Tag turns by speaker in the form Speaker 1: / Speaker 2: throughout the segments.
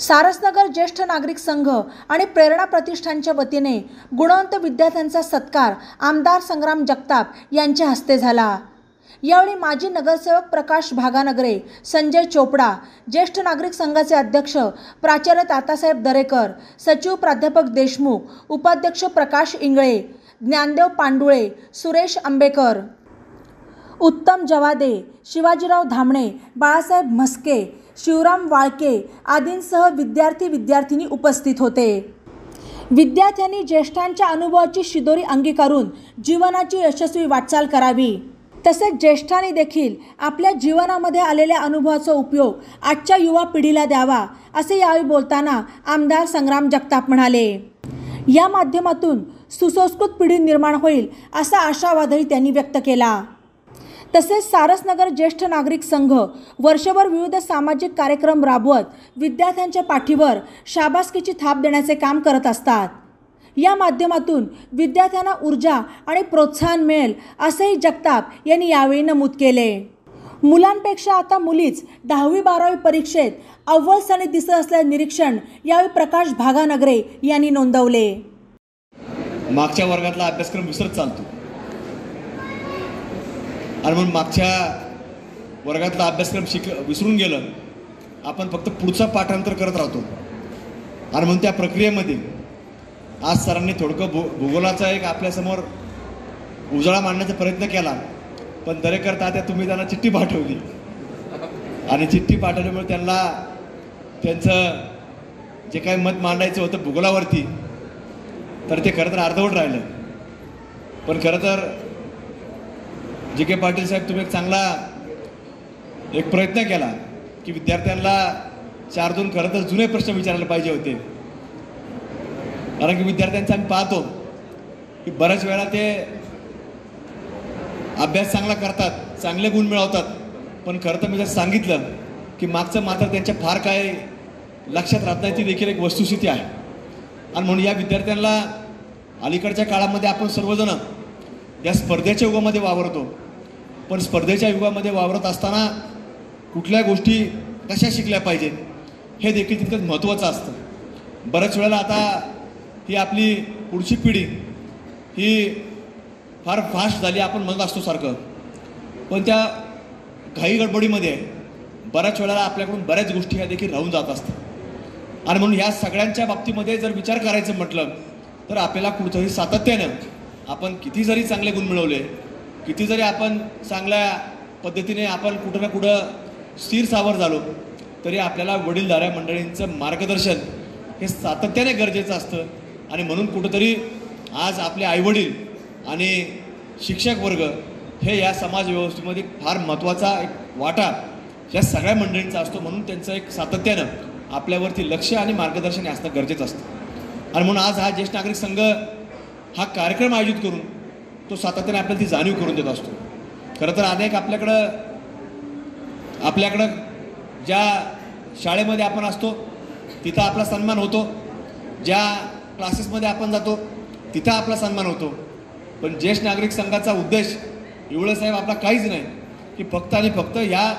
Speaker 1: सारसनगर ज्येष्ठ नागरिक संघ आणि प्रेरणा प्रतिष्ठानच्या वतीने गुणवंत विद्यार्थ्यांचा सत्कार आमदार संग्राम जगताप यांच्या हस्ते झाला। यावेळी माजी नगरसेवक प्रकाश भागानगरे, संजय चोपडा, ज्येष्ठ नागरिक संघाचे अध्यक्ष प्राचार्य तातासाहेब दरेकर, सचिव प्राध्यापक देशमुख, उपाध्यक्ष प्रकाश इंगळे, ज्ञानदेव पांडुळे, सुरेश आंबेकर, उत्तम जवादे, शिवाजीराव धामणे, बाळासाहेब म्हस्के, शिवराम वाळके आदींसह विद्यार्थी-विद्यार्थिनी उपस्थित होते। विद्यार्थ्यांनी ज्येष्ठांच्या अनुभवाची शिदोरी अंगीकारून जीवनाची यशस्वी वाटचाल करावी, तसेच ज्येष्ठांनी देखील आपल्या जीवनामध्ये आलेल्या अनुभवाचा उपयोग आजच्या युवा पिढीला द्यावा, असे यावेळी बोलताना आमदार संग्राम जगताप म्हणाले। या माध्यमातून सुसंस्कृत पिढी निर्माण होईल असा आशावादही त्यांनी व्यक्त केला। तसेच सारसनगर ज्येष्ठ नागरिक संघ वर्षभर विविध सामाजिक कार्यक्रम राबवत विद्यार्थ्यांच्या पाठीवर शाबासकीची थाप देण्याचे काम करत असतात। या माध्यमातून विद्यार्थ्यांना ऊर्जा आणि प्रोत्साहन मिळेल असेही जगताप यांनी यावेळी नमूद केले। मुलांपेक्षा आता मुलीच 10वी-12वी परीक्षेत अव्वल स्थानी दिसत असल्याचे निरीक्षण यावेळी प्रकाश भागानगरे यांनी नोंदवले।
Speaker 2: मागच्या वर्गातला अभ्यासक्रम विसरत चालतो आणि म्हणून मागच्या वर्गातला अभ्यासक्रम विसरून गेलं, आपण फक्त पुढचा पाठांतर करत राहतो आणि म्हणून त्या प्रक्रियेमध्ये आज सरांनी थोडकं भूगोलाचा एक आपल्यासमोर उजाळा मांडण्याचा प्रयत्न केला, पण दरेकर तात्या तुम्ही त्यांना चिठ्ठी पाठवली आणि चिठ्ठी पाठवल्यामुळे त्यांना त्यांचं जे काही मत मांडायचं होतं भूगोलावरती तर ते खरं तर अर्धवट राहिलं। पण खरं तर जी.के. पाटील साहेब तुम्ही एक चांगला प्रयत्न केला की विद्यार्थ्यांना 4-2 खरं तर जुने प्रश्न विचारायला पाहिजे होते, कारण की विद्यार्थ्यांचं आम्ही पाहतो की बऱ्याच वेळा ते अभ्यास चांगला करतात, चांगले गुण मिळवतात, पण खरं तर मी जर सांगितलं की मागचं मात्र त्यांच्या फार काय लक्षात राहत नाही, ती देखील एक वस्तुस्थिती आहे। आणि म्हणून या विद्यार्थ्यांना अलीकडच्या काळामध्ये आपण सर्वजण या स्पर्धेच्या युगामध्ये वावरतो, पण स्पर्धेच्या युगामध्ये वावरत असताना कुठल्या गोष्टी कशा शिकल्या पाहिजेत हे देखील तितकंच महत्त्वाचं असतं। बऱ्याच वेळेला आता ही आपली पुढची पिढी ही फार फास्ट झाली आपण म्हणत असतो सारखं, पण त्या घाई गडबडीमध्ये बऱ्याच वेळेला आपल्याकडून बऱ्याच गोष्टी ह्या देखील राहून जात असतात। आणि म्हणून ह्या सगळ्यांच्या बाबतीमध्ये जर विचार करायचं म्हटलं तर आपल्याला कुठेतरी सातत्यानं आपण किती जरी चांगले गुण मिळवले, किती जरी आपण चांगल्या पद्धतीने आपण कुठं ना कुठं स्थिर सावर झालो, तरी आपल्याला वडीलधाऱ्या मंडळींचं मार्गदर्शन हे सातत्याने गरजेचं असतं। आणि म्हणून कुठंतरी आज आपले आईवडील आणि शिक्षक वर्ग हे या समाज व्यवस्थेमध्ये फार महत्त्वाचा एक वाटा या सगळ्या मंडळींचा असतो, म्हणून त्यांचं एक सातत्यानं आपल्यावरती लक्ष आणि मार्गदर्शन असणं गरजेचं असतं। आणि म्हणून आज हा ज्येष्ठ नागरिक संघ हा कार्यक्रम आयोजित करून तो सातत्याने आपल्याला ती जाणीव करून देत असतो। खरं तर अनेक आपल्याकडं ज्या शाळेमध्ये आपण असतो तिथं आपला सन्मान होतो, ज्या क्लासेसमध्ये आपण जातो तिथं आपला सन्मान होतो, पण ज्येष्ठ नागरिक संघाचा उद्देश एवढं साहेब आपला काहीच नाही की फक्त आणि फक्त या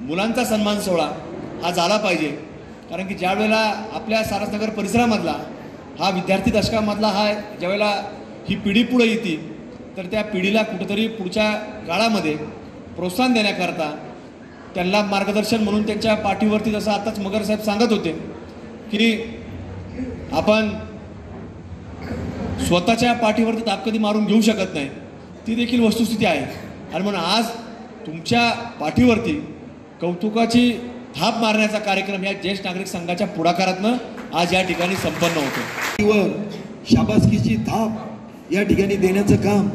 Speaker 2: मुलांचा सन्मान सोहळा हा झाला पाहिजे। कारण की ज्या वेळेला आपल्या सारसनगर परिसरामधला हा विद्यार्थी दशकामधला हा ज्यावेळेला ही पिढी पुढे येते तर त्या पिढीला कुठेतरी पुढच्या काळामध्ये प्रोत्साहन देण्याकरता त्यांना मार्गदर्शन म्हणून त्यांच्या पाठीवरती, जसं आताच मगर साहेब सांगत होते की आपण स्वतःच्या पाठीवरती ताप कधी मारून घेऊ शकत नाही, ती देखील वस्तुस्थिती आहे। आणि म्हणून आज तुमच्या पाठीवरती कौतुकाची थाप मारण्याचा कार्यक्रम या ज्येष्ठ नागरिक संघाच्या पुढाकारातनं आज या ठिकाणी संपन्न होतो।
Speaker 3: शाबासकीची थाप या ठिकाणी देण्याचं काम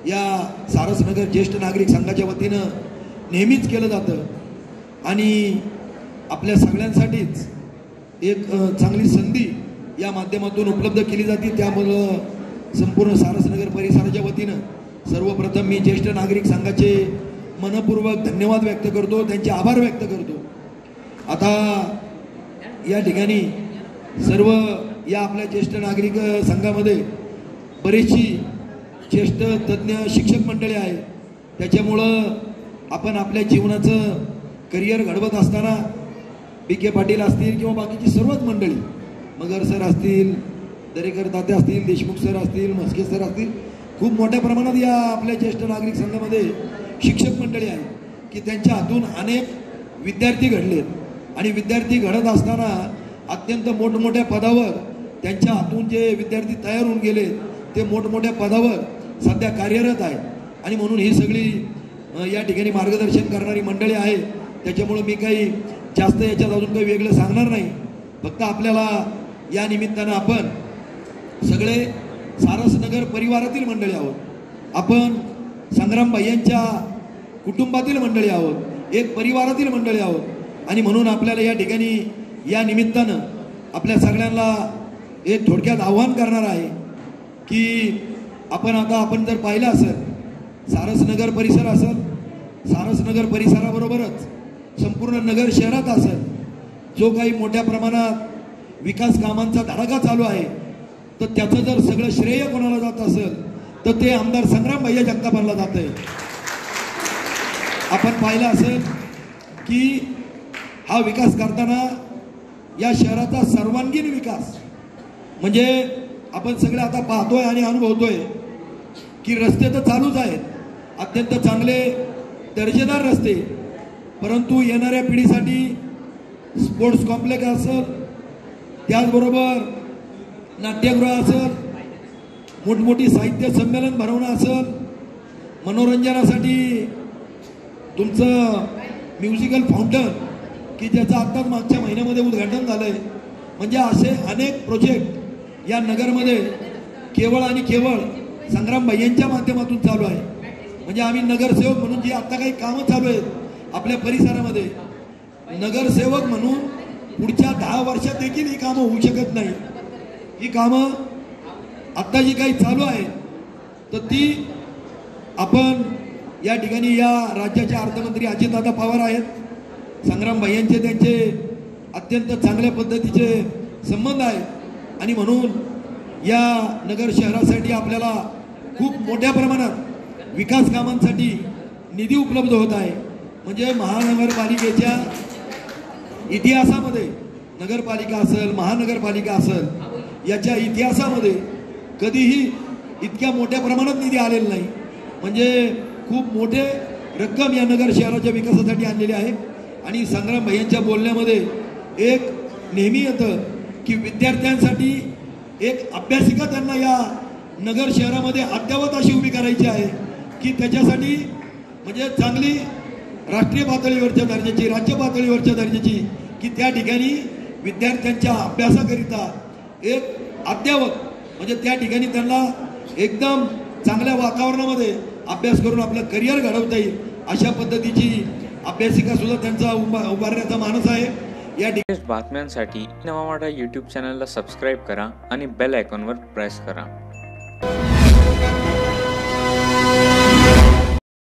Speaker 3: या सारसनगर ज्येष्ठ नागरिक संघाच्या वतीनं नेहमीच केलं जातं आणि आपल्या सगळ्यांसाठीच एक चांगली संधी या माध्यमातून उपलब्ध केली जाते। त्यामुळं संपूर्ण सारसनगर परिसराच्या वतीनं सर्वप्रथम मी ज्येष्ठ नागरिक संघाचे मनपूर्वक धन्यवाद व्यक्त करतो, त्यांचे आभार व्यक्त करतो। आता या ठिकाणी सर्व या आपल्या ज्येष्ठ नागरिक संघामध्ये बरेचशी ज्येष्ठ तज्ज्ञ शिक्षक मंडळी आहे, त्याच्यामुळं आपण आपल्या जीवनाचं करिअर घडवत असताना B.K. पाटील असतील किंवा बाकीची सर्वच मंडळी, मगर सर असतील, दरेकर तात्या असतील, देशमुख सर असतील, म्हस्के सर असतील, खूप मोठ्या प्रमाणात या आपल्या ज्येष्ठ नागरिक संघामध्ये शिक्षक मंडळी आहे की त्यांच्या हातून अनेक विद्यार्थी घडलेत आणि विद्यार्थी घडत असताना अत्यंत मोठमोठ्या पदावर त्यांच्या हातून जे विद्यार्थी तयार होऊन गेले ते मोठमोठ्या पदावर सध्या कार्यरत आहे. आणि म्हणून ही सगळी या ठिकाणी मार्गदर्शन करणारी मंडळी आहे. त्याच्यामुळं मी काही जास्त याच्यात अजून काही वेगळं सांगणार नाही. फक्त आपल्याला या निमित्तानं आपण सगळे सारसनगर परिवारातील मंडळी आहोत, आपण संग्राम भैयांच्या कुटुंबातील मंडळी आहोत, एक परिवारातील मंडळी आहोत. आणि म्हणून आपल्याला या ठिकाणी या निमित्तानं आपल्या सगळ्यांना एक थोडक्यात आव्हान करणार आहे की आपण जर पाहिलं असेल सारसनगर परिसर असेल, सारसनगर परिसराबरोबरच संपूर्ण नगर शहरात असेल जो काही मोठ्या प्रमाणात विकास कामांचा धडाका चालू आहे, तर त्याचं जर सगळं श्रेय कोणाला जात असेल तर ते आमदार संग्राम भैया जगतापांना जात आहे. आपण पाहिलं असेल की हा विकास करताना या शहराचा सर्वांगीण विकास म्हणजे आपण सगळे आता पाहतोय आणि अनुभवतोय की रस्ते तर चालूच आहेत, अत्यंत चांगले दर्जेदार रस्ते, परंतु येणाऱ्या पिढीसाठी स्पोर्ट्स कॉम्प्लेक्स असेल, त्याचबरोबर नाट्यगृह असेल, मोठमोठी साहित्य संमेलन भरवणं असेल, मनोरंजनासाठी तुमचं म्युझिकल फाउंटन की ज्याचं आत्ताच मागच्या महिन्यामध्ये उद्घाटन झालं आहे, म्हणजे असे अनेक प्रोजेक्ट या नगरमध्ये केवळ आणि केवळ संग्राम भैयांच्या माध्यमातून चालू आहे. म्हणजे आम्ही नगरसेवक म्हणून जी आत्ता काही कामं चालू आहेत आपल्या परिसरामध्ये, नगरसेवक म्हणून पुढच्या 10 वर्षात देखील ही कामं होऊ शकत नाही. ही कामं आत्ता जी काही चालू आहे तर ती आपण या ठिकाणी या राज्याचे अर्थमंत्री अजितदादा पवार आहेत, संग्राम भैयांचे त्यांचे अत्यंत चांगल्या पद्धतीचे संबंध आहेत आणि म्हणून या नगर शहरासाठी आपल्याला खूप मोठ्या प्रमाणात विकास कामांसाठी निधी उपलब्ध होत आहे. म्हणजे महानगरपालिकेच्या इतिहासामध्ये नगरपालिका असेल, महानगरपालिका असेल, याच्या इतिहासामध्ये कधीही इतक्या मोठ्या प्रमाणात निधी आलेला नाही. म्हणजे खूप मोठे रक्कम या नगर शहराच्या विकासासाठी आणलेली आहे. आणि संग्राम भैयांच्या बोलण्यामध्ये एक नेहमी येतं की विद्यार्थ्यांसाठी एक अभ्यासिका त्यांना या नगर शहरामध्ये अद्ययावत अशी उभी करायची आहे की त्याच्यासाठी म्हणजे चांगली राष्ट्रीय पातळीवरच्या दर्जाची, राज्य पातळीवरच्या दर्जाची, की त्या ठिकाणी विद्यार्थ्यांच्या अभ्यासाकरिता एक अद्ययावत म्हणजे त्या ठिकाणी त्यांना एकदम चांगल्या वातावरणामध्ये अभ्यास करून आपलं करिअर घडवता येईल अशा पद्धतीची अभ्यासिका सुद्धा त्यांचा उभारण्याचा मानस आहे. या
Speaker 4: बातम्यांसाठी नवा मराठा यूट्यूब चॅनलला सबस्क्राईब करा आणि बेल आयकॉनवर प्रेस करा.